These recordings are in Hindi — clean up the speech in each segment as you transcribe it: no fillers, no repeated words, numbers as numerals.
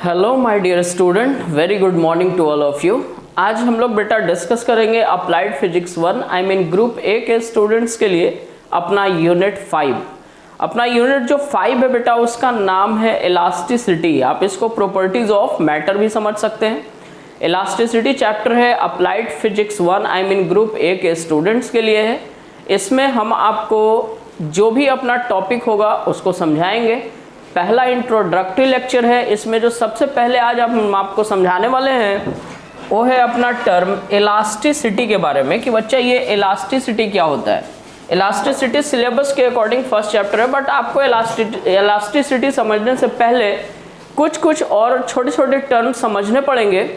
Hello my dear student, very good morning to all of you. आज हम लोग बेटा डिस्कस करेंगे applied physics 1 I mean group A के स्टूडेंट्स के लिए अपना यूनिट 5। अपना यूनिट जो 5 है बेटा उसका नाम है इलास्टिसिटी। आप इसको प्रॉपर्टीज ऑफ मैटर भी समझ सकते हैं। इलास्टिसिटी चैप्टर है applied physics 1 I mean group A के स्टूडेंट्स के लिए है। इसमें हम आपको जो भी अपना टॉपिक होगा उसको समझाएंगे। पहला इंट्रोडक्टरी लेक्चर है। इसमें जो सबसे पहले आज हम आपको समझाने वाले हैं वो है अपना टर्म इलास्टिसिटी के बारे में कि बच्चा ये इलास्टिसिटी क्या होता है। इलास्टिसिटी सिलेबस के अकॉर्डिंग फर्स्ट चैप्टर है, बट आपको इलास्टिसिटी समझने से पहले कुछ और छोटे छोटे टर्म समझने पड़ेंगे।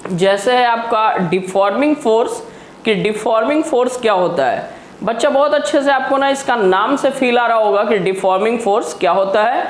जैसे है आपका डिफॉर्मिंग फोर्स, कि डिफॉर्मिंग फोर्स क्या होता है। बच्चा बहुत अच्छे से आपको ना इसका नाम से फील आ रहा होगा कि डिफॉर्मिंग फोर्स क्या होता है।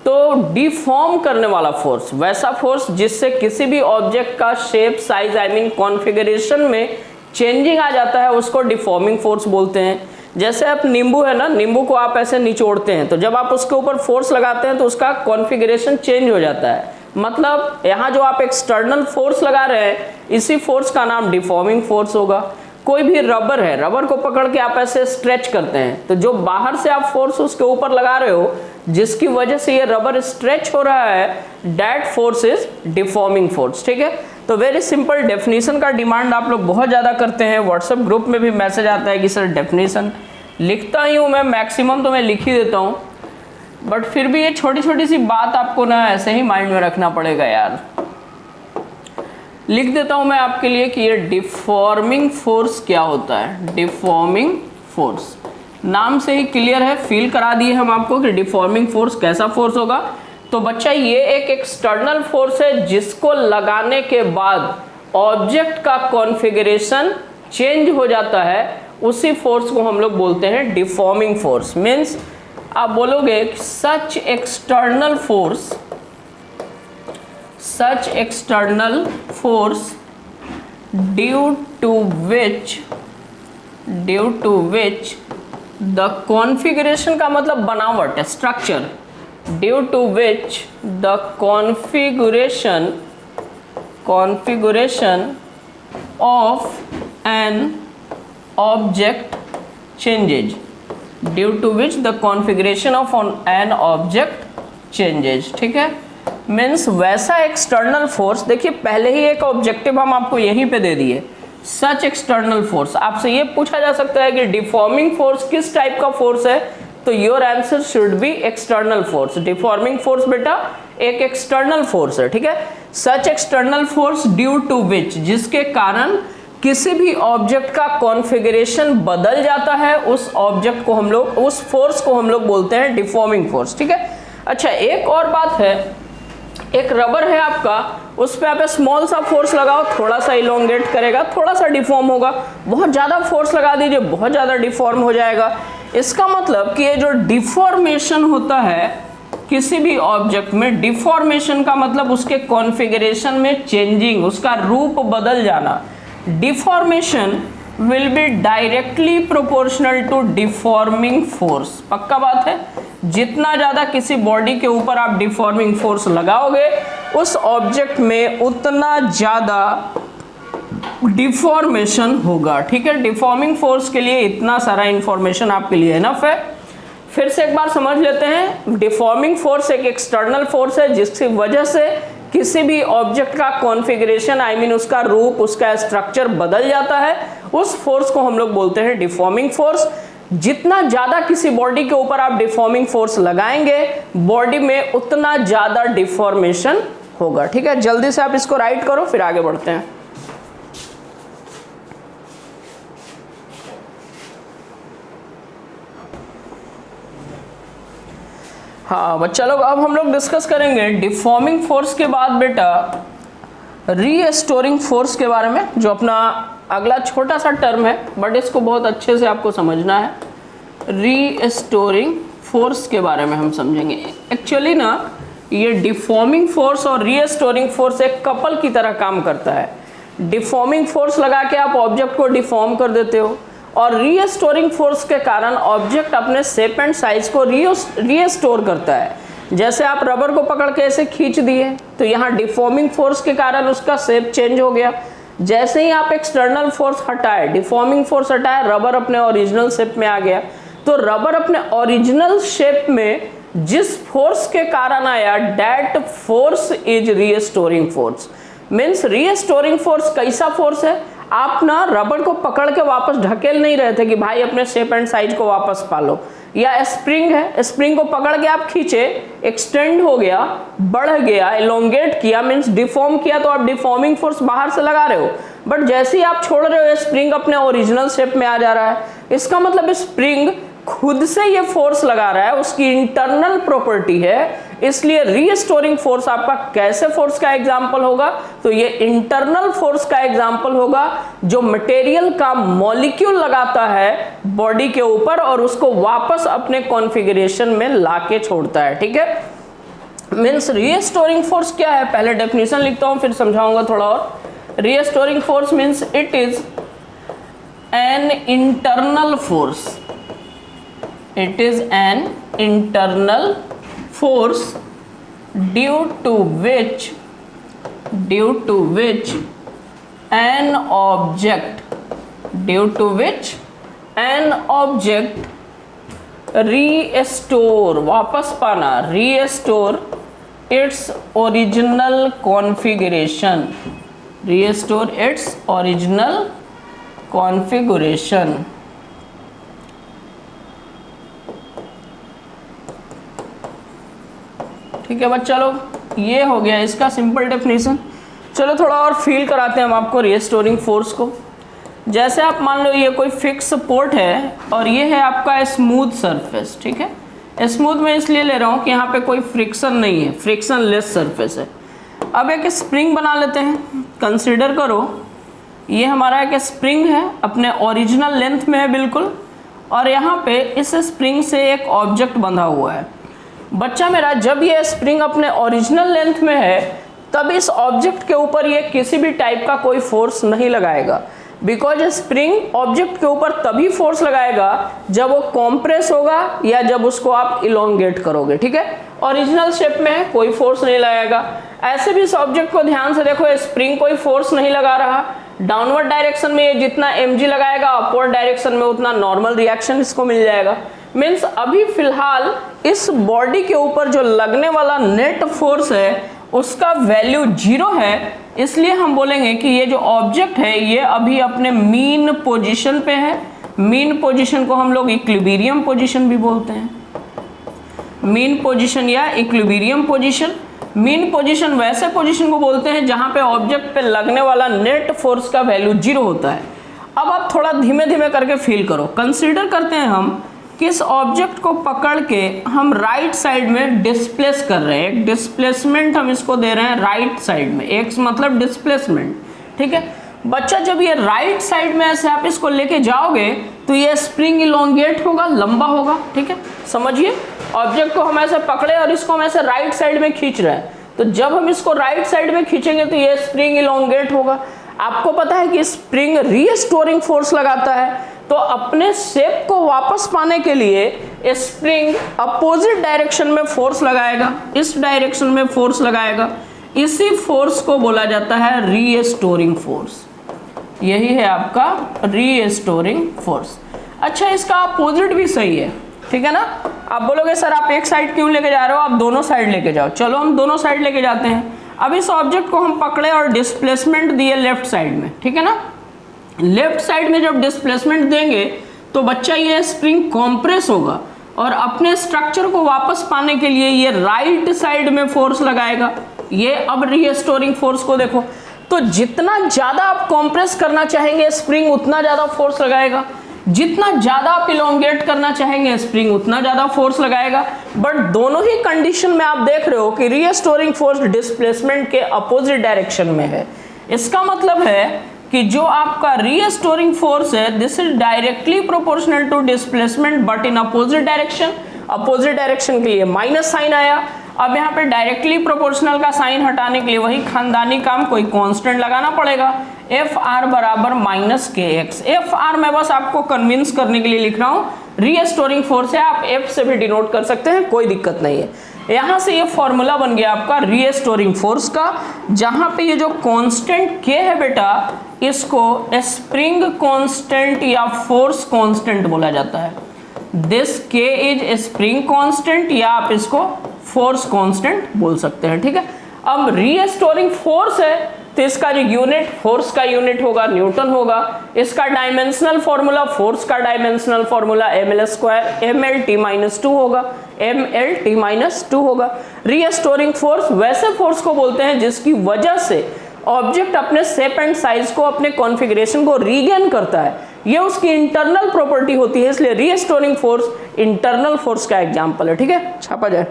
तो डिफॉर्म करने वाला फोर्स, वैसा फोर्स जिससे किसी भी ऑब्जेक्ट का shape, size I mean configuration में चेंजिंग आ जाता है, उसको डिफॉर्मिंग फोर्स बोलते हैं। जैसे आप नींबू है ना, नींबू को आप ऐसे निचोड़ते हैं तो जब आप उसके ऊपर फोर्स लगाते हैं तो उसका कॉन्फ़िगरेशन चेंज हो जाता है। मतलब यहाँ जो आप एक्सटर्नल फोर्स लगा रहे हैं इसी फोर्स का नाम डिफॉर्मिंग फोर्स होगा। कोई भी रबर है, रबर को पकड़ के आप ऐसे स्ट्रेच करते हैं तो जो बाहर से आप फोर्स उसके ऊपर लगा रहे हो जिसकी वजह से ये रबर स्ट्रेच हो रहा है, that force is deforming force. ठीक है, तो वेरी सिंपल डेफिनेशन का डिमांड आप लोग बहुत ज़्यादा करते हैं। व्हाट्सएप ग्रुप में भी मैसेज आता है कि सर डेफिनेशन लिखता ही हूँ मैं, मैक्सिमम तो मैं लिख ही देता हूँ, बट फिर भी ये छोटी छोटी सी बात आपको ना ऐसे ही माइंड में रखना पड़ेगा यार। लिख देता हूं मैं आपके लिए कि ये डिफॉर्मिंग फोर्स क्या होता है। डिफॉर्मिंग फोर्स नाम से ही क्लियर है, फील करा दिए हम आपको कि डिफॉर्मिंग फोर्स कैसा फोर्स होगा। तो बच्चा ये एक एक्सटर्नल फोर्स है जिसको लगाने के बाद ऑब्जेक्ट का कॉन्फ़िगरेशन चेंज हो जाता है, उसी फोर्स को हम लोग बोलते हैं डिफॉर्मिंग फोर्स। मीन्स आप बोलोगे such external force, such external force due to which the configuration का मतलब बनावट है, structure, due to which the configuration of an object changes, due to which the configuration of an object changes। ठीक है, मीन्स वैसा एक्सटर्नल फोर्स। देखिए पहले ही एक ऑब्जेक्टिव हम आपको यहीं पे दे दिए, सच एक्सटर्नल फोर्स। आपसे ये पूछा जा सकता है कि डिफॉर्मिंग फोर्स किस टाइप का फोर्स है, तो your answer should be external force. Deforming force बेटा एक एक्सटर्नल फोर्स है। ठीक है, सच एक्सटर्नल फोर्स ड्यू टू विच, जिसके कारण किसी भी ऑब्जेक्ट का कॉन्फ़िगरेशन बदल जाता है, उस ऑब्जेक्ट को हम लोग, उस फोर्स को हम लोग बोलते हैं डिफॉर्मिंग फोर्स। ठीक है, अच्छा एक और बात है, एक रबर है आपका, उस पर आप स्मॉल सा फोर्स लगाओ, थोड़ा सा इलोंगेट करेगा, थोड़ा सा डिफॉर्म होगा। बहुत ज़्यादा फोर्स लगा दीजिए, बहुत ज़्यादा डिफॉर्म हो जाएगा। इसका मतलब कि ये जो डिफॉर्मेशन होता है किसी भी ऑब्जेक्ट में, डिफॉर्मेशन का मतलब उसके कॉन्फ़िगरेशन में चेंजिंग, उसका रूप बदल जाना। Deformation will be directly proportional to deforming force. पक्का बात है, जितना ज़्यादा किसी बॉडी के ऊपर आप डिफॉर्मिंग फोर्स लगाओगे उस ऑब्जेक्ट में उतना ज़्यादा डिफॉर्मेशन होगा। ठीक है, डिफॉर्मिंग फोर्स के लिए इतना सारा इंफॉर्मेशन आपके लिए इनफ है। फिर से एक बार समझ लेते हैं, डिफॉर्मिंग फोर्स एक एक्सटर्नल फोर्स है जिसकी वजह से किसी भी ऑब्जेक्ट का कॉन्फ़िगरेशन आई मीन उसका रूप, उसका स्ट्रक्चर बदल जाता है, उस फोर्स को हम लोग बोलते हैं डिफॉर्मिंग फोर्स। जितना ज़्यादा किसी बॉडी के ऊपर आप डिफॉर्मिंग फोर्स लगाएंगे बॉडी में उतना ज़्यादा डिफॉर्मेशन होगा। ठीक है, जल्दी से आप इसको राइट करो फिर आगे बढ़ते हैं। हाँ बच्चा लोग, अब हम लोग डिस्कस करेंगे डिफॉर्मिंग फोर्स के बाद बेटा रीस्टोरिंग फोर्स के बारे में, जो अपना अगला छोटा सा टर्म है बट इसको बहुत अच्छे से आपको समझना है। रीस्टोरिंग फोर्स के बारे में हम समझेंगे। एक्चुअली ना ये डिफॉर्मिंग फोर्स और रीस्टोरिंग फोर्स एक कपल की तरह काम करता है। डिफॉर्मिंग फोर्स लगा के आप ऑब्जेक्ट को डिफॉर्म कर देते हो और रीस्टोरिंग फोर्स के कारण ऑब्जेक्ट अपने शेप एंड साइज को रीस्टोर करता है। जैसे आप रबर को पकड़ के ऐसे खींच दिए तो यहाँ डिफॉर्मिंग फोर्स के कारण उसका शेप चेंज हो गया। जैसे ही आप एक्सटर्नल फोर्स हटाए, डिफॉर्मिंग फोर्स हटाए, रबर अपने ओरिजिनल शेप में आ गया। तो रबर अपने ओरिजिनल शेप में जिस फोर्स के कारण आया, that force is restoring force. Means restoring force कैसा फोर्स है? आप ना रबर को पकड़ के वापस ढकेल नहीं रहे थे कि भाई अपने शेप एंड साइज को वापस पालो, या स्प्रिंग है, स्प्रिंग को पकड़ के आप खींचे, एक्सटेंड हो गया, बढ़ गया, एलोंगेट किया, मीन्स डिफॉर्म किया, तो आप डिफॉर्मिंग फोर्स बाहर से लगा रहे हो। बट जैसे ही आप छोड़ रहे हो, स्प्रिंग अपने ओरिजिनल शेप में आ जा रहा है। इसका मतलब स्प्रिंग खुद से ये फोर्स लगा रहा है, उसकी इंटरनल प्रॉपर्टी है। इसलिए रीस्टोरिंग फोर्स आपका कैसे फोर्स का एग्जाम्पल होगा? तो ये इंटरनल फोर्स का एग्जाम्पल होगा, जो मटेरियल का मॉलिक्यूल लगाता है बॉडी के ऊपर और उसको वापस अपने कॉन्फ़िगरेशन में लाके छोड़ता है। ठीक है, मीन्स रीस्टोरिंग फोर्स क्या है? पहले डेफिनेशन लिखता हूं, फिर समझाऊंगा थोड़ा और। Restoring force means it is an internal force, it is an internal force due to which an object restore, वापस पाना, restore its original configuration, restore its original configuration। ठीक है बच्चा लोग, ये हो गया इसका सिंपल डेफिनेशन। चलो थोड़ा और फील कराते हैं हम आपको रीस्टोरिंग फोर्स को। जैसे आप मान लो ये कोई फिक्स सपोर्ट है और ये है आपका स्मूथ सरफेस। ठीक है, स्मूथ में इसलिए ले रहा हूँ कि यहाँ पे कोई फ्रिक्शन नहीं है, फ्रिक्शन लेस सरफेस है। अब एक स्प्रिंग बना लेते हैं। कंसिडर करो ये हमारा एक स्प्रिंग है, अपने ओरिजिनल लेंथ में है बिल्कुल, और यहाँ पे इस स्प्रिंग से एक ऑब्जेक्ट बंधा हुआ है। बच्चा मेरा, जब ये स्प्रिंग अपने ओरिजिनल लेंथ में है तब इस ऑब्जेक्ट के ऊपर ये किसी भी टाइप का कोई फोर्स नहीं लगाएगा, बिकॉज स्प्रिंग ऑब्जेक्ट के ऊपर तभी फोर्स लगाएगा जब वो कॉम्प्रेस होगा या जब उसको आप इलोंगेट करोगे। ठीक है, ओरिजिनल शेप में है, कोई फोर्स नहीं लगाएगा। ऐसे भी इस ऑब्जेक्ट को ध्यान से देखो, स्प्रिंग कोई फोर्स नहीं लगा रहा। डाउनवर्ड डायरेक्शन में ये जितना mg लगाएगा, अपवर्ड डायरेक्शन में उतना नॉर्मल रिएक्शन इसको मिल जाएगा। मीन्स अभी फिलहाल इस बॉडी के ऊपर जो लगने वाला नेट फोर्स है उसका वैल्यू 0 है। इसलिए हम बोलेंगे कि ये जो ऑब्जेक्ट है ये अभी अपने मीन पोजीशन पे है। मीन पोजीशन को हम लोग इक्विलिब्रियम पोजीशन भी बोलते हैं, मीन पोजीशन या इक्विलिब्रियम पोजीशन। मीन पोजीशन वैसे पोजीशन को बोलते हैं जहां पे ऑब्जेक्ट पे लगने वाला नेट फोर्स का वैल्यू 0 होता है। अब आप थोड़ा धीमे धीमे करके फील करो। कंसीडर करते हैं हम किस ऑब्जेक्ट को पकड़ के हम राइट साइड में डिस्प्लेस कर रहे हैं, एक डिस्प्लेसमेंट हम इसको दे रहे हैं राइट साइड में, एक मतलब डिस्प्लेसमेंट। ठीक है बच्चा, जब ये राइट साइड में ऐसे आप इसको लेके जाओगे तो ये स्प्रिंग इलोंगेट होगा, लंबा होगा। ठीक है, समझिए, ऑब्जेक्ट को हम ऐसे पकड़े और इसको हम ऐसे राइट साइड में खींच रहे हैं, तो जब हम इसको राइट साइड में खींचेंगे तो ये स्प्रिंग इलोंगेट होगा। आपको पता है कि स्प्रिंग रीस्टोरिंग फोर्स लगाता है, तो अपने शेप को वापस पाने के लिए स्प्रिंग अपोजिट डायरेक्शन में फोर्स लगाएगा, इस डायरेक्शन में फोर्स लगाएगा। इसी फोर्स को बोला जाता है रीस्टोरिंग फोर्स। यही है आपका रीस्टोरिंग फोर्स। अच्छा, इसका अपोजिट भी सही है। ठीक है ना, आप बोलोगे सर आप एक साइड क्यों लेके जा रहे हो, आप दोनों साइड लेके जाओ। चलो हम दोनों साइड लेके जाते हैं। अब इस ऑब्जेक्ट को हम पकड़े और डिस्प्लेसमेंट दिए लेफ्ट साइड में। ठीक है ना, लेफ्ट साइड में जब डिस्प्लेसमेंट देंगे तो बच्चा ये स्प्रिंग कॉम्प्रेस होगा और अपने स्ट्रक्चर को वापस पाने के लिए ये राइट साइड में फोर्स लगाएगा। ये अब रीस्टोरिंग फोर्स को देखो, तो जितना ज्यादा आप कॉम्प्रेस करना चाहेंगे स्प्रिंग उतना ज्यादा फोर्स लगाएगा, जितना ज्यादा आप इलोंगेट करना चाहेंगे स्प्रिंग उतना ज्यादा फोर्स लगाएगा। बट दोनों ही कंडीशन में आप देख रहे हो कि रीस्टोरिंग फोर्स डिस्प्लेसमेंट के अपोजिट डायरेक्शन में है। इसका मतलब है कि जो आपका रीस्टोरिंग फोर्स है this is directly proportional to displacement but in opposite direction. Opposite direction के लिए माइनस साइन आया। अब यहाँ पे डायरेक्टली प्रोपोर्शनल का साइन हटाने के लिए वही खानदानी काम, कोई कांस्टेंट लगाना पड़ेगा। एफ आर बराबर माइनस के एक्स। एफ आर मैं बस आपको कन्विंस करने के लिए लिख रहा हूँ, रीस्टोरिंग फोर्स है, आप एफ से भी डिनोट कर सकते हैं, कोई दिक्कत नहीं है। यहाँ से ये फॉर्मूला बन गया आपका रीस्टोरिंग फोर्स का, जहाँ पे ये जो कांस्टेंट के है बेटा इसको स्प्रिंग कांस्टेंट या फोर्स कांस्टेंट बोला जाता है। दिस के इज स्प्रिंग कांस्टेंट या आप इसको फोर्स कांस्टेंट बोल सकते हैं, ठीक है। अब रीस्टोरिंग फोर्स है तो इसका जो यूनिट फोर्स का यूनिट होगा न्यूटन होगा। इसका डायमेंशनल फॉर्मूला, फोर्स का डायमेंशनल फॉर्मूला ml2 होगा, mlt-2 होगा। रीस्टोरिंग फोर्स वैसे फोर्स को बोलते हैं जिसकी वजह से ऑब्जेक्ट अपने शेप एंड साइज को, अपने कॉन्फ़िगरेशन को रीगेन करता है। ये उसकी इंटरनल प्रॉपर्टी होती है, इसलिए रीस्टोरिंग फोर्स इंटरनल फोर्स का एग्जाम्पल है, ठीक है। छापा जाए।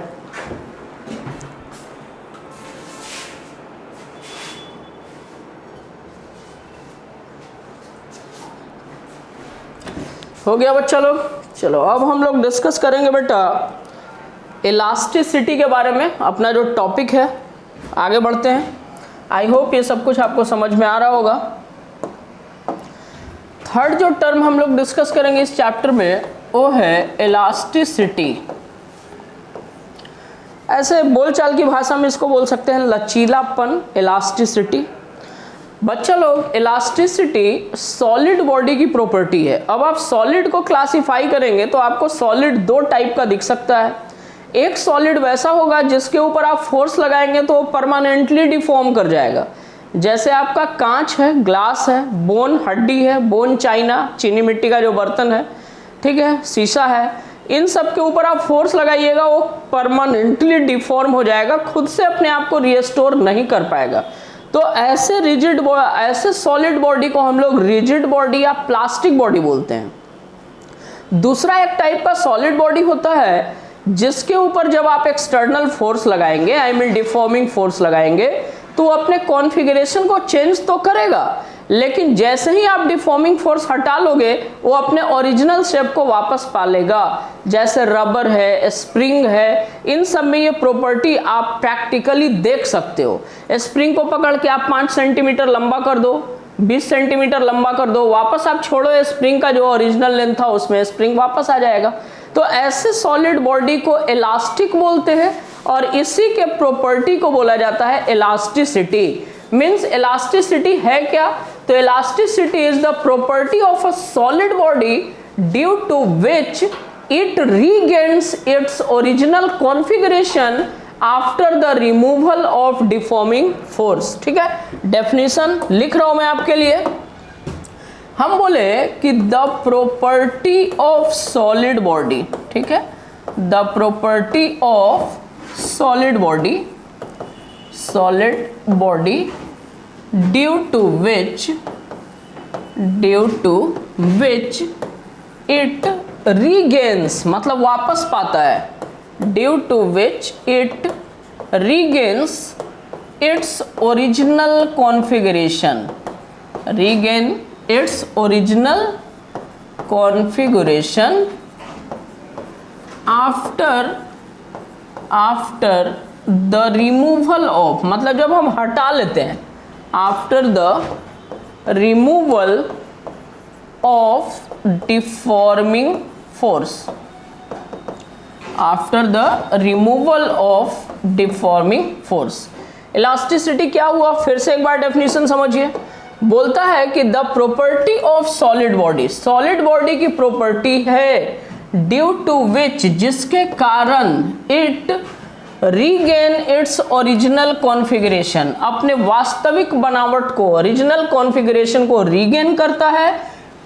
हो गया बच्चा लोग। चलो अब हम लोग डिस्कस करेंगे बेटा इलास्टिसिटी के बारे में, अपना जो टॉपिक है। आगे बढ़ते हैं। आई होप ये सब कुछ आपको समझ में आ रहा होगा। थर्ड जो टर्म हम लोग डिस्कस करेंगे इस चैप्टर में वो है इलास्टिसिटी। ऐसे बोलचाल की भाषा में इसको बोल सकते हैं लचीलापन, इलास्टिसिटी। बच्चा लोग इलास्टिसिटी सॉलिड बॉडी की प्रॉपर्टी है। अब आप सॉलिड को क्लासिफाई करेंगे तो आपको सॉलिड दो टाइप का दिख सकता है। एक सॉलिड वैसा होगा जिसके ऊपर आप फोर्स लगाएंगे तो वो परमानेंटली डिफॉर्म कर जाएगा, जैसे आपका कांच है, ग्लास है, बोन हड्डी है, बोन चाइना चीनी मिट्टी का जो बर्तन है, ठीक है, शीशा है, इन सब के ऊपर आप फोर्स लगाइएगा वो परमानेंटली डिफॉर्म हो जाएगा, खुद से अपने आप को रिस्टोर नहीं कर पाएगा। तो ऐसे सॉलिड बॉडी को हम लोग रिजिड बॉडी या प्लास्टिक बॉडी बोलते हैं। दूसरा एक टाइप का सॉलिड बॉडी होता है जिसके ऊपर जब आप एक्सटर्नल फोर्स लगाएंगे, आई मीन डिफॉर्मिंग फोर्स लगाएंगे, तो वो अपने कॉन्फ़िगरेशन को चेंज तो करेगा, लेकिन जैसे ही आप डिफॉर्मिंग फोर्स हटा लोगे वो अपने ओरिजिनल शेप को वापस पा लेगा। जैसे रबर है, स्प्रिंग है, इन सब में ये प्रॉपर्टी आप प्रैक्टिकली देख सकते हो। स्प्रिंग को पकड़ के आप 5 सेंटीमीटर लंबा कर दो, 20 सेंटीमीटर लंबा कर दो, वापस आप छोड़ो स्प्रिंग का जो ओरिजिनल लेंथ था उसमें स्प्रिंग वापस आ जाएगा। तो ऐसे सॉलिड बॉडी को इलास्टिक बोलते हैं और इसी के प्रॉपर्टी को बोला जाता है इलास्टिसिटी। मीन्स इलास्टिसिटी है क्या? तो elasticity is the property of a solid body due to which it regains its original configuration after the removal of deforming force. ठीक है, डेफिनेशन लिख रहा हूं मैं आपके लिए। हम बोले कि the property of solid body, ठीक है, the property of solid body due to which it regains, मतलब वापस पाता है, due to which it regains its original configuration, regain its original configuration after the removal of, मतलब जब हम हटा लेते हैं, after the removal of deforming force, after the removal of deforming force। Elasticity क्या हुआ, फिर से एक बार डेफिनेशन समझिए। बोलता है कि the property of solid body, solid body की प्रॉपर्टी है ड्यू टू विच, जिसके कारण it regain it's original configuration, अपने वास्तविक बनावट को, ओरिजिनल कॉन्फ़िगरेशन को रीगेन करता है।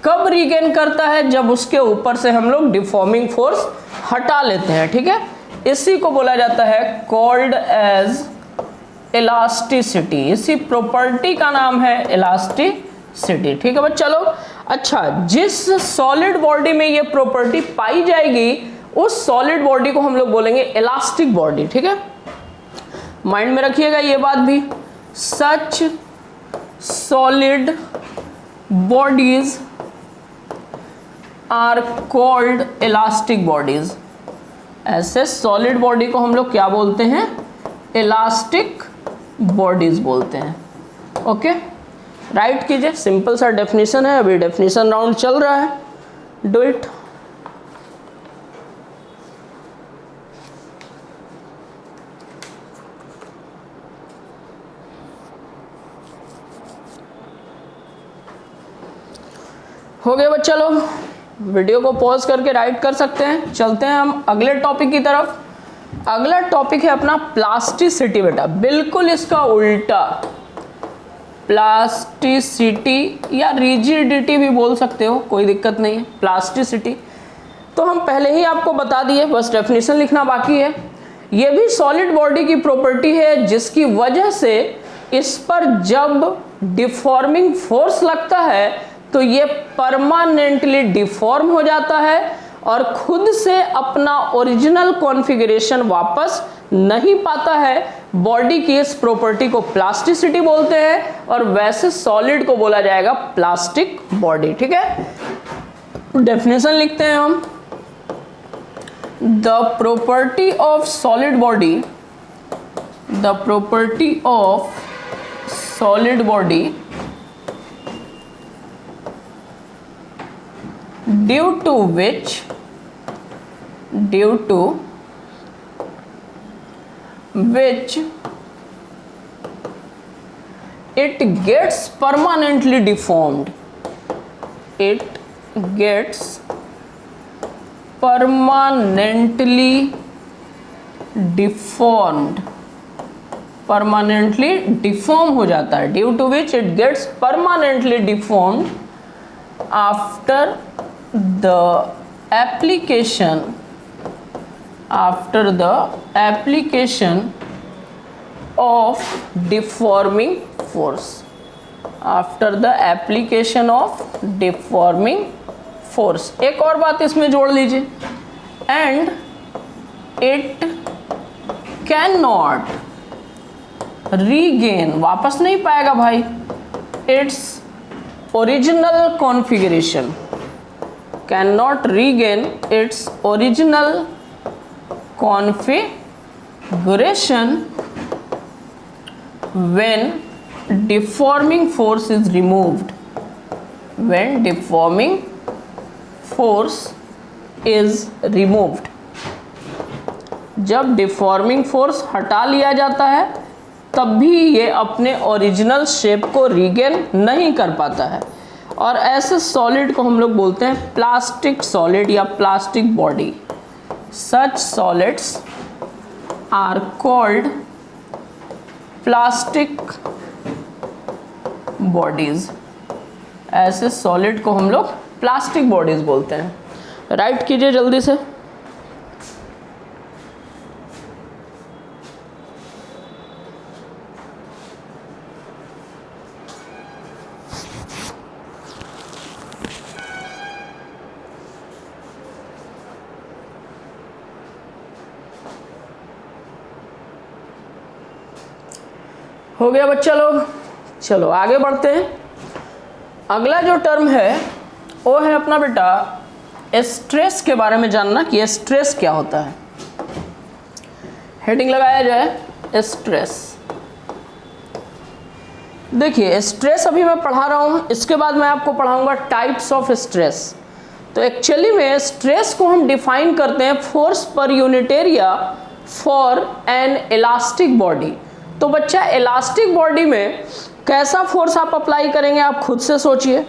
कब रीगेन करता है? जब उसके ऊपर से हम लोग डिफॉर्मिंग फोर्स हटा लेते हैं। ठीक है, इसी को बोला जाता है कॉल्ड एज इलास्टिसिटी। इसी प्रॉपर्टी का नाम है इलास्टिसिटी। ठीक है बच्चा लोग। अच्छा, जिस सॉलिड बॉडी में ये प्रॉपर्टी पाई जाएगी उस सॉलिड बॉडी को हम लोग बोलेंगे इलास्टिक बॉडी। ठीक है, माइंड में रखिएगा ये बात भी। Such solid bodies are called elastic bodies. ऐसे सॉलिड बॉडी को हम लोग क्या बोलते हैं? इलास्टिक बॉडीज बोलते हैं। ओके, राइट कीजिए। सिंपल सा डेफिनेशन है, अभी डेफिनेशन राउंड चल रहा है, डू इट। हो गए बच्चा लोग, वीडियो को पॉज करके राइट कर सकते हैं। चलते हैं हम अगले टॉपिक की तरफ। अगला टॉपिक है अपना प्लास्टिसिटी बेटा, बिल्कुल इसका उल्टा, प्लास्टिसिटी या रिजिडिटी भी बोल सकते हो, कोई दिक्कत नहीं है। प्लास्टिसिटी तो हम पहले ही आपको बता दिए, बस डेफिनेशन लिखना बाकी है। ये भी सॉलिड बॉडी की प्रॉपर्टी है जिसकी वजह से इस पर जब डिफॉर्मिंग फोर्स लगता है तो ये परमानेंटली डिफॉर्म हो जाता है और खुद से अपना ओरिजिनल कॉन्फ़िगरेशन वापस नहीं पाता है। बॉडी की इस प्रॉपर्टी को प्लास्टिसिटी बोलते हैं और वैसे सॉलिड को बोला जाएगा प्लास्टिक बॉडी। ठीक है, डेफिनेशन लिखते हैं हम। The property of solid body, the property of solid body due to which it gets permanently deformed, it gets permanently deformed, permanently deform हो जाता है, due to which it gets permanently deformed after the application of deforming force, after the application of deforming force। एक और बात इसमें जोड़ लीजिए, and it cannot regain, वापस नहीं पाएगा भाई, its original configuration, cannot regain its original configuration when deforming force is removed, when deforming force is removed। जब डिफॉर्मिंग फोर्स हटा लिया जाता है तब भी ये अपने ओरिजिनल शेप को रीगेन नहीं कर पाता है और ऐसे सॉलिड को हम लोग बोलते हैं प्लास्टिक सॉलिड या plastic body. Such solids are called plastic bodies, ऐसे सॉलिड को हम लोग प्लास्टिक बॉडीज बोलते हैं। राइट कीजिए जल्दी से। हो गया बच्चा लोग, चलो आगे बढ़ते हैं। अगला जो टर्म है वो है अपना बेटा स्ट्रेस के बारे में जानना कि स्ट्रेस क्या होता है। हेडिंग लगाया जाए स्ट्रेस। देखिए स्ट्रेस अभी मैं पढ़ा रहा हूँ, इसके बाद मैं आपको पढ़ाऊंगा टाइप्स ऑफ स्ट्रेस। तो एक्चुअली में स्ट्रेस को हम डिफाइन करते हैं force per unit area for an elastic body. तो बच्चा इलास्टिक बॉडी में कैसा फोर्स आप अप्लाई करेंगे आप खुद से सोचिए।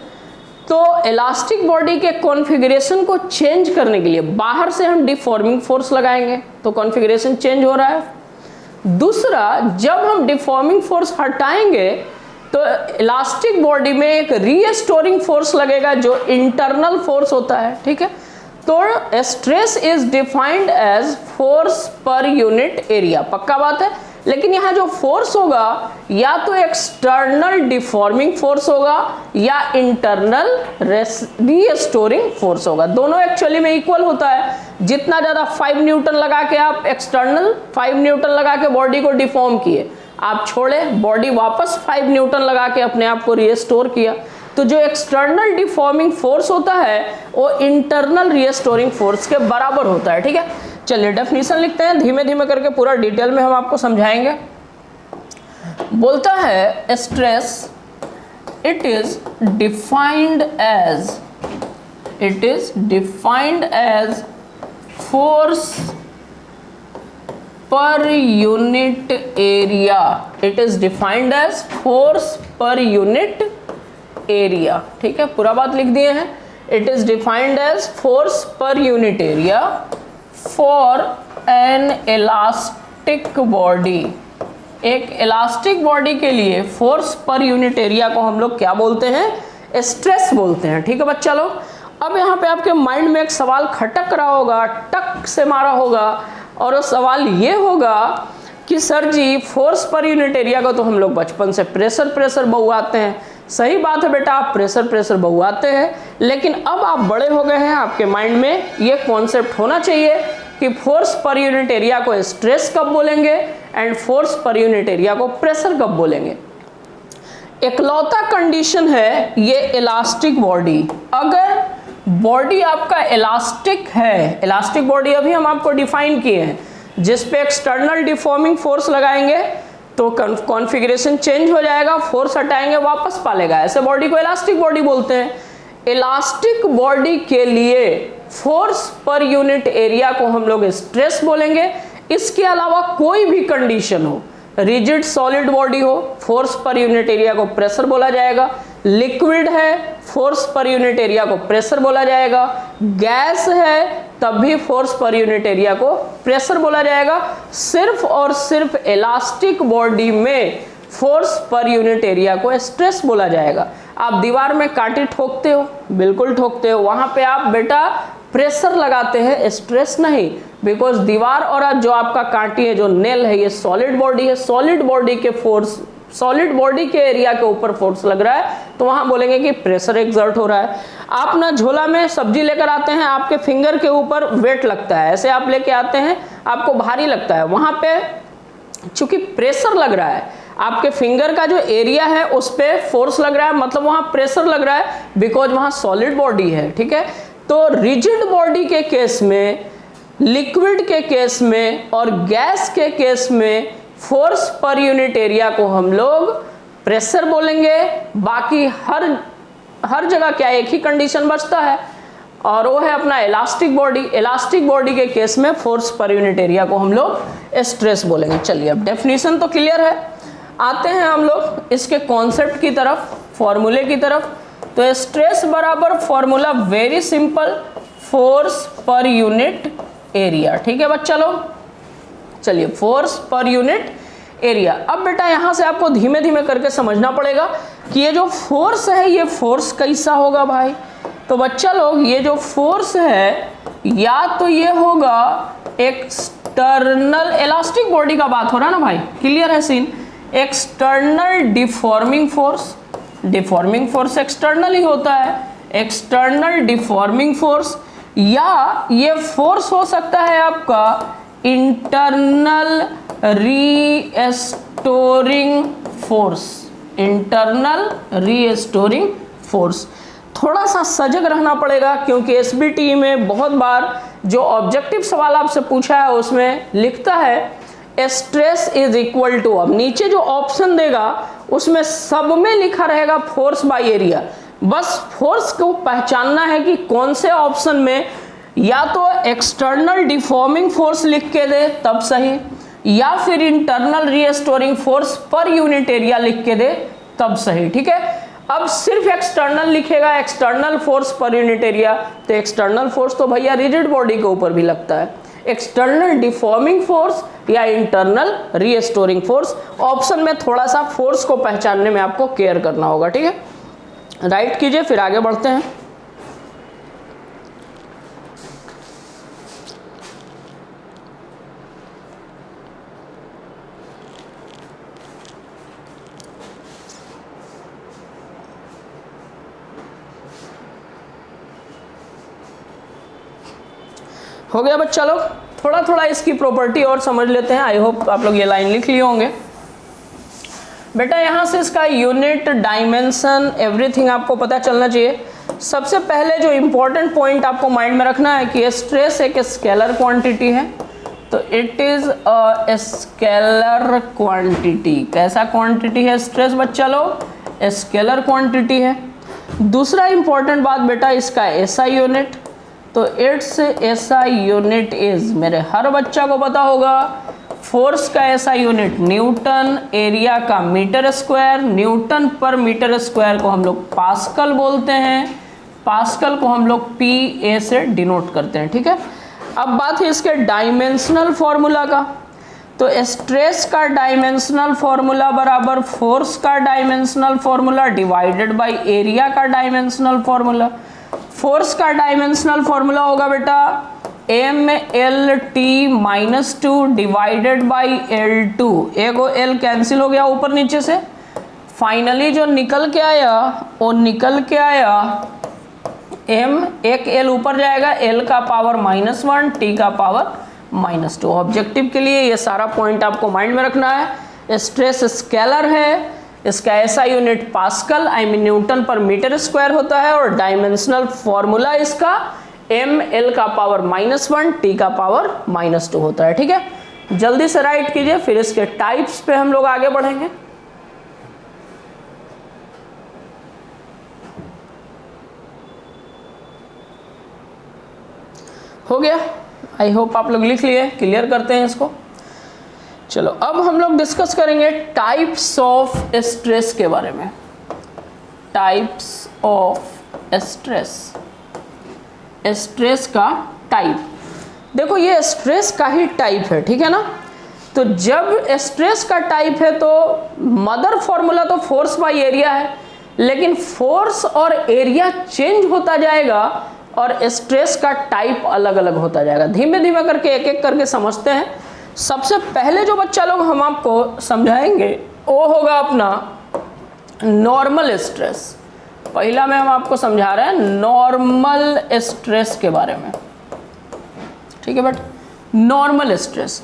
तो इलास्टिक बॉडी के कॉन्फ़िगरेशन को चेंज करने के लिए बाहर से हम डिफॉर्मिंग फोर्स लगाएंगे तो कॉन्फ़िगरेशन चेंज हो रहा है। दूसरा, जब हम डिफॉर्मिंग फोर्स हटाएंगे तो इलास्टिक बॉडी में एक रीस्टोरिंग फोर्स लगेगा जो इंटरनल फोर्स होता है। ठीक है, तो stress is defined as force per unit area, पक्का बात है। लेकिन यहाँ जो फोर्स होगा या तो एक्सटर्नल डिफॉर्मिंग फोर्स होगा या इंटरनल रीस्टोरिंग फोर्स होगा। दोनों एक्चुअली में इक्वल होता है। जितना ज़्यादा 5 न्यूटन लगा के आप एक्सटर्नल 5 न्यूटन लगा के बॉडी को डिफॉर्म किए, आप छोड़े, बॉडी वापस 5 न्यूटन लगा के अपने आप को रीस्टोर किया, तो जो एक्सटर्नल डिफॉर्मिंग फोर्स होता है वो इंटरनल रीस्टोरिंग फोर्स के बराबर होता है। ठीक है, चलिए डेफिनेशन लिखते हैं, धीमे धीमे करके पूरा डिटेल में हम आपको समझाएंगे। बोलता है stress it is defined as force per unit area. It is defined as force per unit area. ठीक है, पूरा बात लिख दिए हैं। It is defined as force per unit area for an elastic body. एक इलास्टिक बॉडी के लिए फोर्स पर यूनिट एरिया को हम लोग क्या बोलते हैं? स्ट्रेस बोलते हैं। ठीक है बच्चा लोग, अब यहाँ पे आपके माइंड में एक सवाल खटक रहा होगा, टक से मारा होगा, और वो सवाल ये होगा कि सर जी फोर्स पर यूनिट एरिया को तो हम लोग बचपन से प्रेशर बहुआते हैं। सही बात है बेटा, आप प्रेशर बहुआते हैं, लेकिन अब आप बड़े हो गए हैं, आपके माइंड में ये कॉन्सेप्ट होना चाहिए कि फोर्स पर यूनिट एरिया को स्ट्रेस कब बोलेंगे and force per unit area को प्रेशर कब बोलेंगे। इकलौता कंडीशन है ये इलास्टिक बॉडी। अगर बॉडी आपका इलास्टिक है, इलास्टिक बॉडी अभी हम आपको डिफाइन किए हैं, जिस पे एक्सटर्नल डिफॉर्मिंग फोर्स लगाएंगे तो कॉन्फ़िगरेशन चेंज हो जाएगा, फोर्स हटाएंगे वापस पालेगा, ऐसे बॉडी को इलास्टिक बॉडी बोलते हैं। इलास्टिक बॉडी के लिए फोर्स पर यूनिट एरिया को हम लोग स्ट्रेस बोलेंगे। इसके अलावा कोई भी कंडीशन हो, रिजिड सॉलिड बॉडी हो, फोर्स पर यूनिट एरिया को प्रेशर बोला जाएगा। लिक्विड है, फोर्स पर यूनिट एरिया को प्रेशर बोला जाएगा। गैस है, तब भी फोर्स पर यूनिट एरिया को प्रेशर बोला जाएगा। सिर्फ और सिर्फ इलास्टिक बॉडी में फोर्स पर यूनिट एरिया को स्ट्रेस बोला जाएगा। आप दीवार में कांटे ठोकते हो, बिल्कुल ठोकते हो, वहां पे आप बेटा प्रेशर लगाते हैं, स्ट्रेस नहीं, बिकॉज दीवार और जो आपका कांटी है, जो नेल है, ये सॉलिड बॉडी है। सॉलिड बॉडी के फोर्स, सॉलिड बॉडी के एरिया के ऊपर फोर्स लग रहा है, तो वहां बोलेंगे कि प्रेशर एक्सर्ट हो रहा है। आप ना झोला में सब्जी लेकर आते हैं, आपके फिंगर के ऊपर वेट लगता है, ऐसे आप लेके आते हैं, आपको भारी लगता है, वहां पे चूंकि प्रेशर लग रहा है, आपके फिंगर का जो एरिया है उस पे फोर्स लग रहा है, मतलब वहां प्रेशर लग रहा है, बिकॉज वहां सॉलिड बॉडी है। ठीक है, तो रिजिड बॉडी के केस में, लिक्विड के केस में और गैस के केस में फोर्स पर यूनिट एरिया को हम लोग प्रेशर बोलेंगे। बाकी हर जगह क्या एक ही कंडीशन बचता है, और वो है अपना इलास्टिक बॉडी। इलास्टिक बॉडी के केस में फोर्स पर यूनिट एरिया को हम लोग स्ट्रेस बोलेंगे। चलिए, अब डेफिनेशन तो क्लियर है, आते हैं हम लोग इसके कॉन्सेप्ट की तरफ, फॉर्मूले की तरफ। तो स्ट्रेस बराबर formula very simple, force per unit area. ठीक है बच्चा लोग, चलिए, फोर्स पर यूनिट एरिया। अब बेटा यहाँ से आपको धीमे धीमे करके समझना पड़ेगा कि ये जो फोर्स है, ये फोर्स कैसा होगा भाई। तो बच्चा लोग, ये जो फोर्स है, या तो ये होगा एक्सटर्नल, इलास्टिक बॉडी का बात हो रहा है ना भाई, क्लियर है scene. External deforming force, deforming force external ही होता है, एक्सटर्नल डिफॉर्मिंग फोर्स। या ये फोर्स हो सकता है आपका internal restoring force, internal restoring force. थोड़ा सा सजग रहना पड़ेगा, क्योंकि एसबीटी में बहुत बार जो ऑब्जेक्टिव सवाल आपसे पूछा है उसमें लिखता है स्ट्रेस इज इक्वल टू, अब नीचे जो ऑप्शन देगा उसमें सब में लिखा रहेगा फोर्स बाय एरिया। बस फोर्स को पहचानना है कि कौन से ऑप्शन में, या तो एक्सटर्नल डिफॉर्मिंग फोर्स लिख के दे तब सही, या फिर internal restoring force per unit area लिख के दे तब सही। ठीक है, अब सिर्फ एक्सटर्नल लिखेगा, external force per unit area, तो एक्सटर्नल फोर्स तो भैया रिजिड बॉडी के ऊपर भी लगता है। एक्सटर्नल डिफॉर्मिंग फोर्स या इंटरनल रीस्टोरिंग फोर्स, ऑप्शन में थोड़ा सा फोर्स को पहचानने में आपको केयर करना होगा। ठीक है, राइट कीजिए, फिर आगे बढ़ते हैं। हो गया बच्चा लोग, थोड़ा थोड़ा इसकी प्रॉपर्टी और समझ लेते हैं। आई होप आप लोग ये लाइन लिख लिए होंगे। बेटा यहाँ से इसका यूनिट, डायमेंशन, एवरीथिंग आपको पता चलना चाहिए। सबसे पहले जो इम्पोर्टेंट पॉइंट आपको माइंड में रखना है कि स्ट्रेस एक स्केलर क्वांटिटी है, तो it is a scalar quantity. कैसा क्वांटिटी है स्ट्रेस बच्चा लोग? स्केलर क्वांटिटी है। दूसरा इम्पोर्टेंट बात बेटा, इसका एसआई यूनिट, तो इट्स एसआई यूनिट इज, मेरे हर बच्चा को पता होगा, फोर्स का एसआई यूनिट न्यूटन, एरिया का मीटर स्क्वायर, न्यूटन पर मीटर स्क्वायर को हम लोग पास्कल बोलते हैं, पास्कल को हम लोग PA से डिनोट करते हैं, ठीक है। अब बात है इसके डायमेंशनल फॉर्मूला का। तो स्ट्रेस का डायमेंशनल फॉर्मूला बराबर फोर्स का dimensional formula divided by area का डायमेंशनल फॉर्मूला। फोर्स का डायमेंशनल फॉर्मूला होगा बेटा MLT-2 डिवाइडेड बाई L2। एगो L कैंसिल हो गया ऊपर नीचे से, फाइनली जो निकल के आया वो निकल के आया M, एक L ऊपर जाएगा, L का पावर -1, T का पावर -2। ऑब्जेक्टिव के लिए ये सारा पॉइंट आपको माइंड में रखना है। स्ट्रेस स्केलर है, इसका SI unit pascal I mean Newton पर मीटर स्क्वायर होता है, और डायमेंशनल फॉर्मूला इसका ML का पावर -1, T का पावर -2 होता है, ठीक है। जल्दी से राइट कीजिए, फिर इसके टाइप्स पे हम लोग आगे बढ़ेंगे। हो गया, आई होप आप लोग लिख लिए। क्लियर करते हैं इसको। चलो अब हम लोग डिस्कस करेंगे टाइप्स ऑफ स्ट्रेस के बारे में। टाइप्स ऑफ स्ट्रेस, स्ट्रेस का टाइप। देखो ये स्ट्रेस का ही टाइप है, ठीक है ना। तो जब स्ट्रेस का टाइप है तो मदर फॉर्मूला तो फोर्स बाय एरिया है, लेकिन फोर्स और एरिया चेंज होता जाएगा और स्ट्रेस का टाइप अलग अलग होता जाएगा। धीमे धीमे करके एक एक करके समझते हैं। सबसे पहले जो बच्चा लोग हम आपको समझाएंगे वो होगा अपना नॉर्मल स्ट्रेस। पहला में हम आपको समझा रहे हैं नॉर्मल स्ट्रेस के बारे में, ठीक है बेटा। नॉर्मल स्ट्रेस,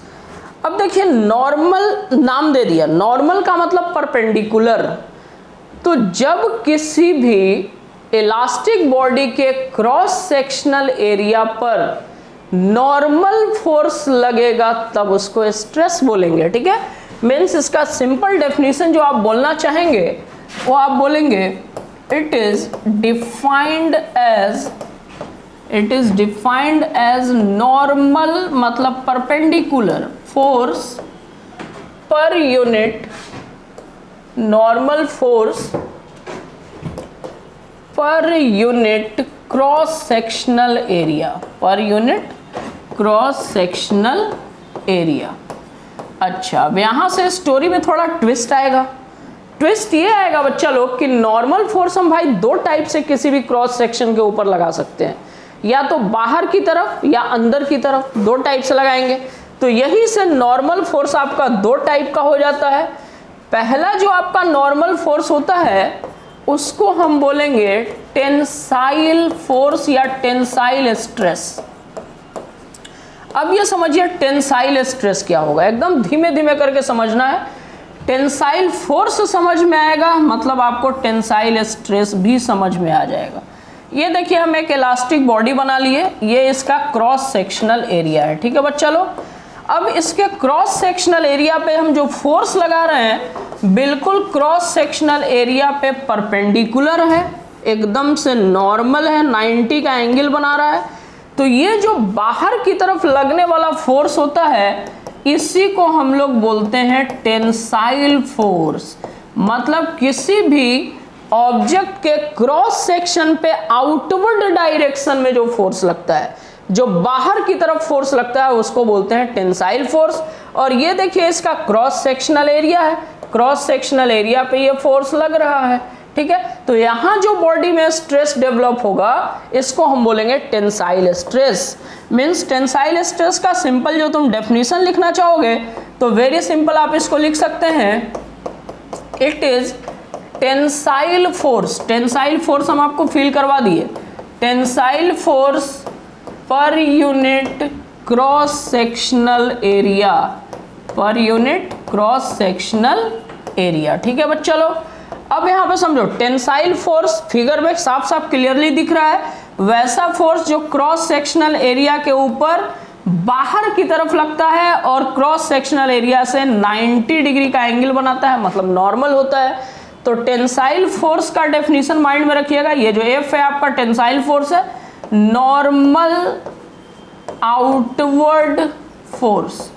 अब देखिए नॉर्मल नाम दे दिया, नॉर्मल का मतलब परपेंडिकुलर। तो जब किसी भी इलास्टिक बॉडी के क्रॉस सेक्शनल एरिया पर नॉर्मल फोर्स लगेगा तब उसको स्ट्रेस बोलेंगे, ठीक है। मीन्स इसका सिंपल डेफिनेशन जो आप बोलना चाहेंगे वो आप बोलेंगे it is defined as normal मतलब perpendicular force per unit, normal force per unit cross sectional area, per unit cross sectional area. अच्छा, अब यहां से स्टोरी में थोड़ा ट्विस्ट आएगा। ट्विस्ट ये आएगा बच्चा लोग कि नॉर्मल फोर्स हम भाई दो टाइप से किसी भी क्रॉस सेक्शन के ऊपर लगा सकते हैं, या तो बाहर की तरफ या अंदर की तरफ, दो टाइप से लगाएंगे। तो यही से नॉर्मल फोर्स आपका दो टाइप का हो जाता है। पहला जो आपका नॉर्मल फोर्स होता है उसको हम बोलेंगे टेंसाइल फोर्स या टेंसाइल स्ट्रेस। अब ये समझिए टेंसाइल स्ट्रेस क्या होगा, एकदम धीमे धीमे करके समझना है। टेंसाइल फोर्स समझ में आएगा मतलब आपको टेंसाइल स्ट्रेस भी समझ में आ जाएगा। ये देखिए हम एक इलास्टिक बॉडी बना लिए, ये इसका क्रॉस सेक्शनल एरिया है, ठीक है बच्चा लोग। अब इसके क्रॉस सेक्शनल एरिया पे हम जो फोर्स लगा रहे हैं बिल्कुल क्रॉस सेक्शनल एरिया पे परपेंडिकुलर है, एकदम से नॉर्मल है, 90 का एंगल बना रहा है। तो ये जो बाहर की तरफ लगने वाला फोर्स होता है इसी को हम लोग बोलते हैं टेंसाइल फोर्स। मतलब किसी भी ऑब्जेक्ट के क्रॉस सेक्शन पे आउटवर्ड डायरेक्शन में जो फोर्स लगता है, जो बाहर की तरफ फोर्स लगता है उसको बोलते हैं टेंसाइल फोर्स। और ये देखिए इसका क्रॉस सेक्शनल एरिया है, क्रॉस सेक्शनल एरिया पे ये फोर्स लग रहा है, ठीक है। तो यहां जो बॉडी में स्ट्रेस डेवलप होगा इसको हम बोलेंगे tensile stress. Means tensile stress का सिंपल जो तुम डेफिनेशन लिखना चाहोगे तो वेरी सिंपल आप इसको लिख सकते हैं, it is tensile force. Tensile force हम आपको फील करवा दिए, tensile force per unit cross sectional area, per unit cross sectional area, ठीक है बच्चा लोग। अब यहाँ पे समझो टेंसाइल फोर्स फिगर में साफ साफ क्लियरली दिख रहा है, वैसा फोर्स जो क्रॉस सेक्शनल एरिया के ऊपर बाहर की तरफ लगता है और क्रॉस सेक्शनल एरिया से 90 डिग्री का एंगल बनाता है, मतलब नॉर्मल होता है। तो टेंसाइल फोर्स का डेफिनेशन माइंड में रखिएगा, ये जो एफ है आपका टेंसाइल फोर्स है, नॉर्मल आउटवर्ड फोर्स,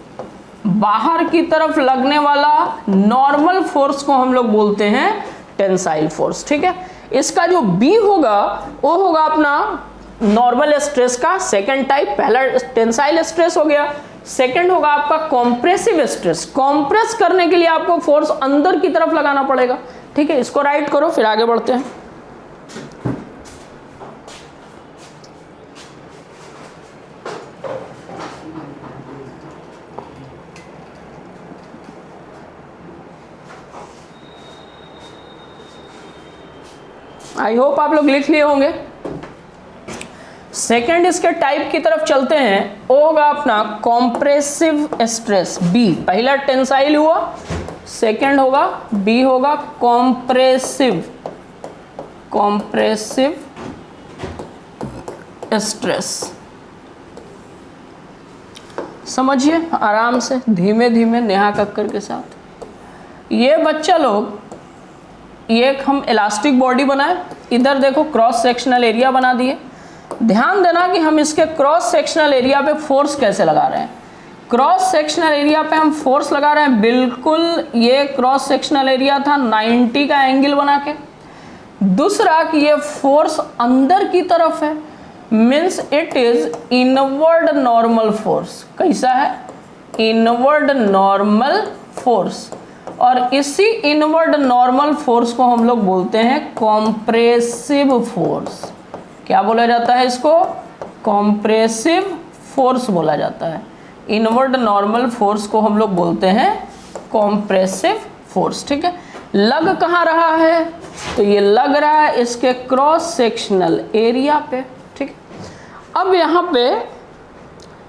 बाहर की तरफ लगने वाला नॉर्मल फोर्स को हम लोग बोलते हैं टेंसाइल फोर्स, ठीक है। इसका जो बी होगा वो होगा अपना नॉर्मल स्ट्रेस का सेकंड टाइप। पहला टेंसाइल स्ट्रेस हो गया, सेकंड होगा आपका कॉम्प्रेसिव स्ट्रेस। कॉम्प्रेस करने के लिए आपको फोर्स अंदर की तरफ लगाना पड़ेगा, ठीक है। इसको राइट करो, फिर आगे बढ़ते हैं। आई होप आप लोग लिख लिए होंगे। सेकेंड इसके टाइप की तरफ चलते हैं, वो होगा अपना कॉम्प्रेसिव स्ट्रेस बी। पहला टेंसाइल हुआ, सेकेंड होगा बी होगा कॉम्प्रेसिव स्ट्रेस। समझिए आराम से, धीमे धीमे, नेहा कक्कर के साथ। ये बच्चा लोग, ये एक हम इलास्टिक बॉडी बनाए, इधर देखो क्रॉस सेक्शनल एरिया बना दिए। ध्यान देना कि हम इसके क्रॉस सेक्शनल एरिया पे फोर्स कैसे लगा रहे हैं। क्रॉस सेक्शनल एरिया पे हम फोर्स लगा रहे हैं, बिल्कुल ये क्रॉस सेक्शनल एरिया था 90 का एंगल बना के। दूसरा कि ये फोर्स अंदर की तरफ है, means it is inward normal force. कैसा है? Inward normal force. और इसी इनवर्ड नॉर्मल फोर्स को हम लोग बोलते हैं कॉम्प्रेसिव फोर्स। क्या बोला जाता है इसको? कॉम्प्रेसिव फोर्स बोला जाता है। इनवर्ड नॉर्मल फोर्स को हम लोग बोलते हैं कॉम्प्रेसिव फोर्स, ठीक है। लग कहाँ रहा है? तो ये लग रहा है इसके क्रॉस सेक्शनल एरिया पे, ठीक। अब यहाँ पे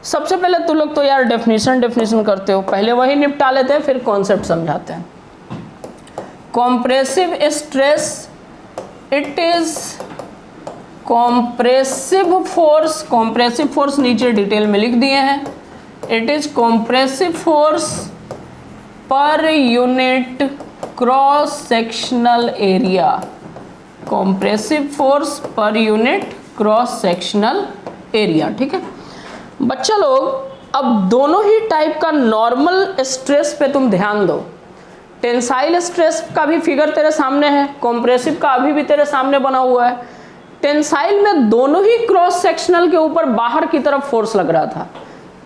सबसे पहले तुम लोग तो यार डेफिनेशन करते हो, पहले वही निपटा लेते हैं, फिर कॉन्सेप्ट समझाते हैं। Compressive stress, it is compressive force. Compressive force नीचे डिटेल में लिख दिए हैं। It is compressive force per unit cross sectional area. Compressive force per unit cross sectional area, ठीक है। बच्चा लोग अब दोनों ही टाइप का नॉर्मल स्ट्रेस पे तुम ध्यान दो। टेंसाइल स्ट्रेस का भी फिगर तेरे सामने है, कॉम्प्रेसिव का अभी भी तेरे सामने बना हुआ है। टेंसाइल में दोनों ही क्रॉस सेक्शनल के ऊपर बाहर की तरफ फोर्स लग रहा था,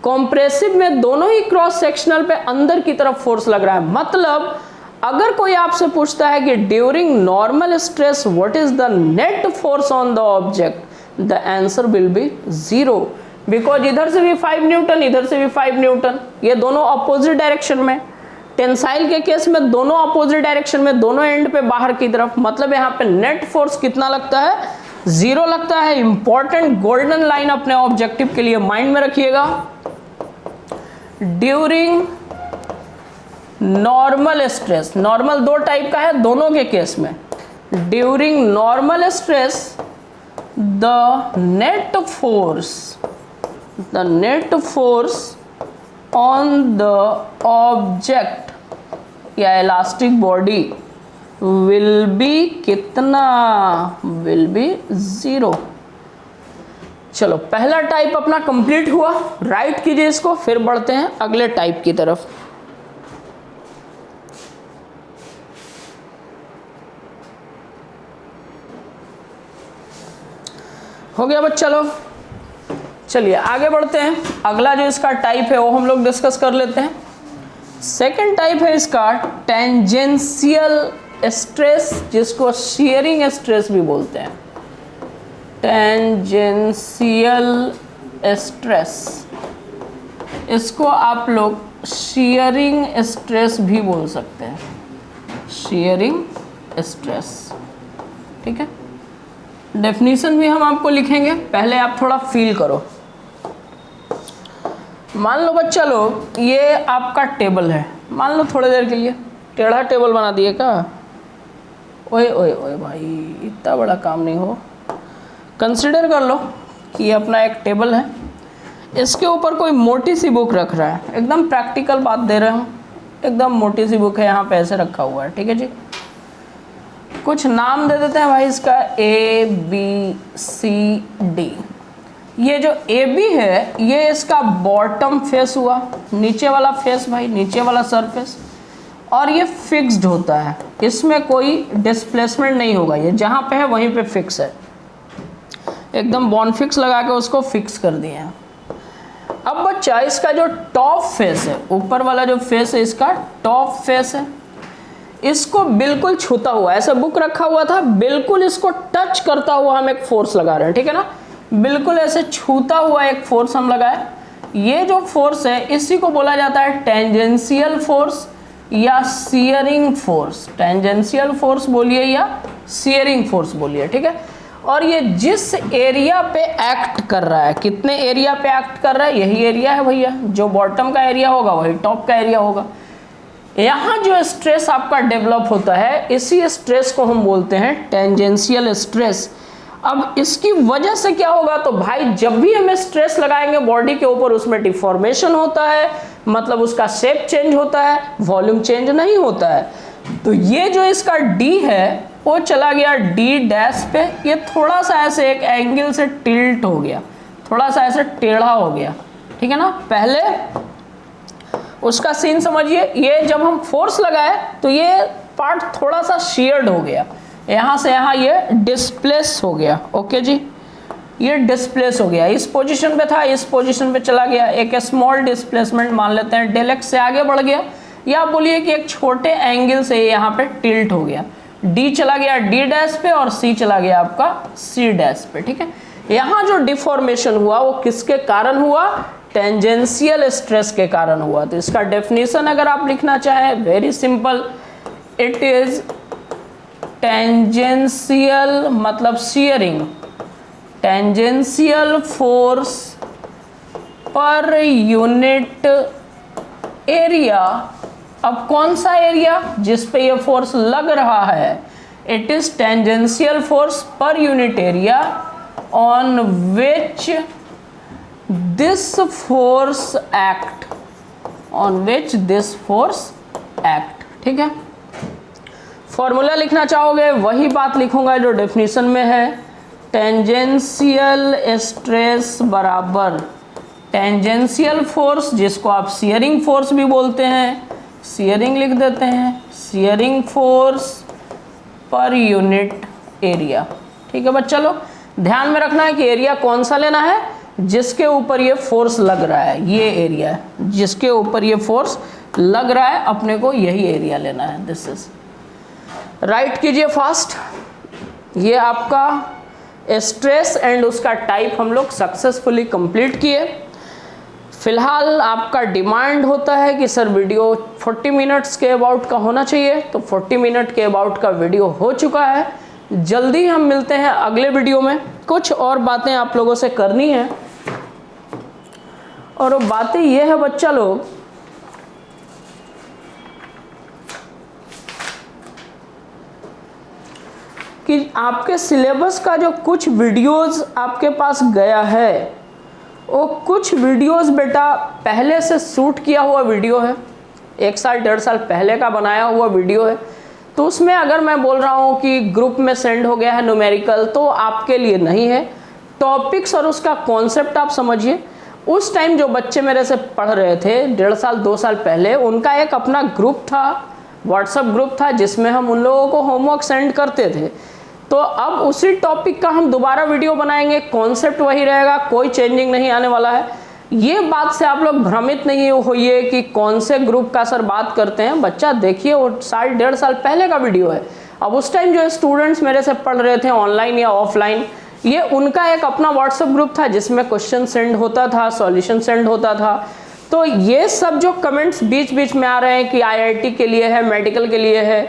कॉम्प्रेसिव में दोनों ही क्रॉस सेक्शनल पे अंदर की तरफ फोर्स लग रहा है। मतलब अगर कोई आपसे पूछता है कि during normal stress what is the net force on the object, the answer will be 0, because इधर से भी 5 न्यूटन, इधर से भी 5 न्यूटन, ये दोनों अपोजिट डायरेक्शन में। टेंसाइल के केस में दोनों अपोजिट डायरेक्शन में, दोनों एंड पे बाहर की तरफ। मतलब यहाँ पे नेट फोर्स कितना लगता है? 0 लगता है। इंपॉर्टेंट गोल्डन लाइन अपने ऑब्जेक्टिव के लिए माइंड में रखिएगा। During normal stress, normal 2 type का है दोनों के केस में। During normal stress the net force on the object या इलास्टिक बॉडी विल बी कितना? Will be 0। चलो पहला टाइप अपना कंप्लीट हुआ, राइट कीजिए इसको, फिर बढ़ते हैं अगले टाइप की तरफ। हो गया बच्चा लोग? चलिए आगे बढ़ते हैं। अगला जो इसका टाइप है वो हम लोग डिस्कस कर लेते हैं। सेकंड टाइप है इसका टेंजेंशियल स्ट्रेस, जिसको शियरिंग स्ट्रेस भी बोलते हैं। टेंजेंशियल स्ट्रेस, इसको आप लोग शियरिंग स्ट्रेस भी बोल सकते हैं। शियरिंग स्ट्रेस, ठीक है। डेफिनेशन भी हम आपको लिखेंगे, पहले आप थोड़ा फील करो। मान लो बच्चा लोग ये आपका टेबल है, मान लो थोड़ी देर के लिए टेढ़ा टेबल बना दिए का। ओए ओए ओए भाई, इतना बड़ा काम नहीं हो। कंसिडर कर लो कि ये अपना एक टेबल है, इसके ऊपर कोई मोटी सी बुक रख रहा है। एकदम प्रैक्टिकल बात दे रहा हूँ, एकदम मोटी सी बुक है, यहाँ पे ऐसे रखा हुआ है, ठीक है जी। कुछ नाम दे देते हैं भाई इसका, ABCD। ये जो AB है ये इसका बॉटम फेस हुआ, नीचे वाला फेस भाई, नीचे वाला सरफेस। और ये फिक्स्ड होता है, इसमें कोई डिस्प्लेसमेंट नहीं होगा, ये जहाँ पे है वहीं पे फिक्स है, एकदम बॉन्ड फिक्स लगा के उसको फिक्स कर दिए हैं। अब बच्चा इसका जो टॉप फेस है, ऊपर वाला जो फेस है इसका टॉप फेस है, इसको बिल्कुल छूता हुआ, ऐसा बुक रखा हुआ था, बिल्कुल इसको टच करता हुआ हम एक फोर्स लगा रहे हैं, ठीक है ना, बिल्कुल ऐसे छूता हुआ एक फोर्स हम लगाए। ये जो फोर्स है इसी को बोला जाता है टेंजेंशियल फोर्स या सियरिंग फोर्स। टेंजेंशियल फोर्स बोलिए या सियरिंग फोर्स बोलिए, ठीक है। और ये जिस एरिया पे एक्ट कर रहा है, कितने एरिया पे एक्ट कर रहा है, यही एरिया है भैया, जो बॉटम का एरिया होगा वही टॉप का एरिया होगा। यहाँ जो स्ट्रेस आपका डेवलप होता है, इसी स्ट्रेस को हम बोलते हैं टेंजेंशियल स्ट्रेस। अब इसकी वजह से क्या होगा, तो भाई जब भी हमें स्ट्रेस लगाएंगे बॉडी के ऊपर, उसमें डिफॉर्मेशन होता है, मतलब उसका शेप चेंज होता है, वॉल्यूम चेंज नहीं होता है। तो ये जो इसका डी है वो चला गया डी डैश पे, ये थोड़ा सा ऐसे एक एंगल से टिल्ट हो गया, थोड़ा सा ऐसे टेढ़ा हो गया, ठीक है ना। पहले उसका सीन समझिए, ये जब हम फोर्स लगाए तो ये पार्ट थोड़ा सा शेयर्ड हो गया, यहाँ से यहाँ ये डिस्प्लेस हो गया, ओके जी, ये डिस्प्लेस हो गया, इस पोजीशन पे था, इस पोजीशन पे चला गया, एक स्मॉल डिस्प्लेसमेंट मान लेते हैं, डेल एक्स से आगे बढ़ गया, या आप बोलिए कि एक छोटे एंगल से यहाँ पे टिल्ट हो गया, डी चला गया डी डैश पे और सी चला गया आपका सी डैश पे, ठीक है। यहाँ जो डिफॉर्मेशन हुआ वो किसके कारण हुआ, टेंजेंशियल स्ट्रेस के कारण हुआ। तो इसका डेफिनेशन अगर आप लिखना चाहें, very simple, it is tangential मतलब shearing, tangential force per unit area. अब कौन सा एरिया जिस पे ये फोर्स लग रहा है, it is tangential force per unit area on which this force act, on which this force act, ठीक है। फॉर्मूला लिखना चाहोगे वही बात लिखूंगा जो डेफिनेशन में है, टेंजेंशियल स्ट्रेस बराबर टेंजेंशियल फोर्स, जिसको आप शियरिंग फोर्स भी बोलते हैं, शियरिंग लिख देते हैं, shearing force per unit area, ठीक है बच्चा लोग। ध्यान में रखना है कि एरिया कौन सा लेना है, जिसके ऊपर ये फोर्स लग रहा है, ये एरिया है जिसके ऊपर ये फोर्स लग रहा है, अपने को यही एरिया लेना है। दिस इज राइट कीजिए फास्ट। ये आपका स्ट्रेस एंड उसका टाइप हम लोग सक्सेसफुली कंप्लीट किए। फिलहाल आपका डिमांड होता है कि सर वीडियो 40 मिनट्स के अबाउट का होना चाहिए, तो 40 मिनट के अबाउट का वीडियो हो चुका है। जल्दी हम मिलते हैं अगले वीडियो में, कुछ और बातें आप लोगों से करनी है, और वो बातें ये है बच्चा लोग कि आपके सिलेबस का जो कुछ वीडियोस आपके पास गया है, वो कुछ वीडियोस बेटा पहले से शूट किया हुआ वीडियो है, 1 साल 1.5 साल पहले का बनाया हुआ वीडियो है। तो उसमें अगर मैं बोल रहा हूँ कि ग्रुप में सेंड हो गया है न्यूमेरिकल, तो आपके लिए नहीं है। टॉपिक्स और उसका कॉन्सेप्ट आप समझिए। उस टाइम जो बच्चे मेरे से पढ़ रहे थे 1.5 साल 2 साल पहले, उनका एक अपना ग्रुप था, व्हाट्सएप ग्रुप था, जिसमें हम उन लोगों को होमवर्क सेंड करते थे। तो अब उसी टॉपिक का हम दोबारा वीडियो बनाएंगे, कॉन्सेप्ट वही रहेगा, कोई चेंजिंग नहीं आने वाला है। ये बात से आप लोग भ्रमित नहीं होइए कि कौन से ग्रुप का सर बात करते हैं। बच्चा देखिए, वो 1.5 साल पहले का वीडियो है। अब उस टाइम जो स्टूडेंट्स मेरे से पढ़ रहे थे ऑनलाइन या ऑफलाइन, ये उनका एक अपना व्हाट्सएप ग्रुप था जिसमें क्वेश्चन सेंड होता था, सॉल्यूशन सेंड होता था। तो ये सब जो कमेंट्स बीच बीच में आ रहे हैं कि IIT के लिए है, मेडिकल के लिए है,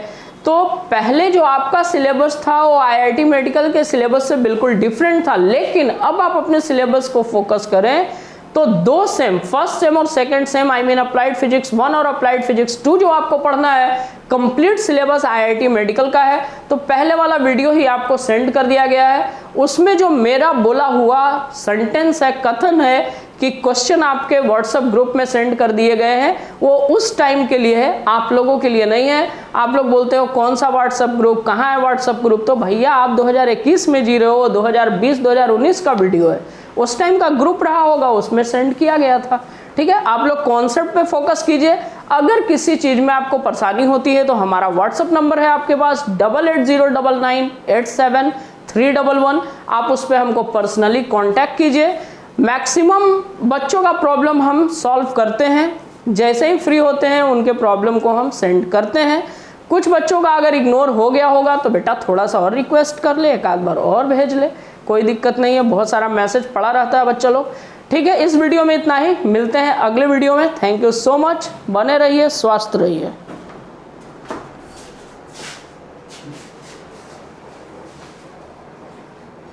तो पहले जो आपका सिलेबस था वो IIT मेडिकल के सिलेबस से बिल्कुल डिफरेंट था। लेकिन अब आप अपने सिलेबस को फोकस करें तो 2 सेम, फर्स्ट सेम और second same, I mean applied physics 1 और अप्लाइड फिजिक्स 2 जो आपको पढ़ना है, कंप्लीट सिलेबस IIT मेडिकल का है। तो पहले वाला वीडियो ही आपको सेंड कर दिया गया है। उसमें जो मेरा बोला हुआ सेंटेंस है, कथन है कि क्वेश्चन आपके व्हाट्सएप ग्रुप में सेंड कर दिए गए हैं, वो उस टाइम के लिए है, आप लोगों के लिए नहीं है। आप लोग बोलते हो कौन सा व्हाट्सएप ग्रुप, कहाँ है व्हाट्सएप ग्रुप? तो भैया आप 2021 में जी रहे हो, 2020-2019 का वीडियो है, उस टाइम का ग्रुप रहा होगा, उसमें सेंड किया गया था। ठीक ठीक है, आप लोग कॉन्सेप्ट पे फोकस कीजिए। अगर किसी चीज़ में आपको परेशानी होती है तो हमारा व्हाट्सअप नंबर है आपके पास 8809987311, आप उस पर हमको पर्सनली कांटेक्ट कीजिए। मैक्सिमम बच्चों का प्रॉब्लम हम सॉल्व करते हैं, जैसे ही फ्री होते हैं उनके प्रॉब्लम को हम सेंड करते हैं। कुछ बच्चों का अगर इग्नोर हो गया होगा तो बेटा थोड़ा सा और रिक्वेस्ट कर ले, एक आध बार और भेज ले, कोई दिक्कत नहीं है, बहुत सारा मैसेज पड़ा रहता है बच्चा लोग। ठीक है, इस वीडियो में इतना ही, मिलते हैं अगले वीडियो में। थैंक यू सो मच, बने रहिए, स्वस्थ रहिए।